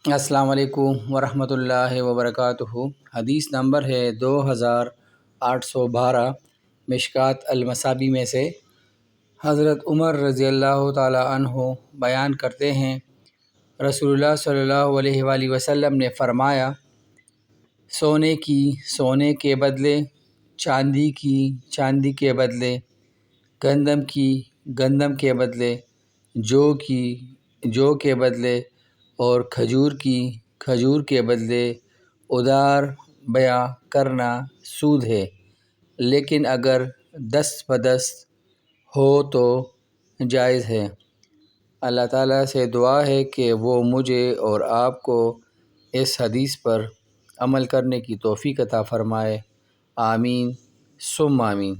السلام علیکم ورحمۃ اللہ وبرکاتہ۔ حدیث نمبر ہے 2812، مشکوٰۃ المصابیح میں سے۔ حضرت عمر رضی اللہ تعالی عنہ بیان کرتے ہیں، رسول اللہ صلی اللہ علیہ وآلہ وسلم نے فرمایا، سونے کی سونے کے بدلے، چاندی کی چاندی کے بدلے، گندم کی گندم کے بدلے، جو کے بدلے اور کھجور کی کھجور کے بدلے ادھار بیع کرنا سود ہے، لیکن اگر دست بدست ہو تو جائز ہے۔ اللہ تعالیٰ سے دعا ہے کہ وہ مجھے اور آپ کو اس حدیث پر عمل کرنے کی توفیق عطا فرمائے، آمین ثم آمین۔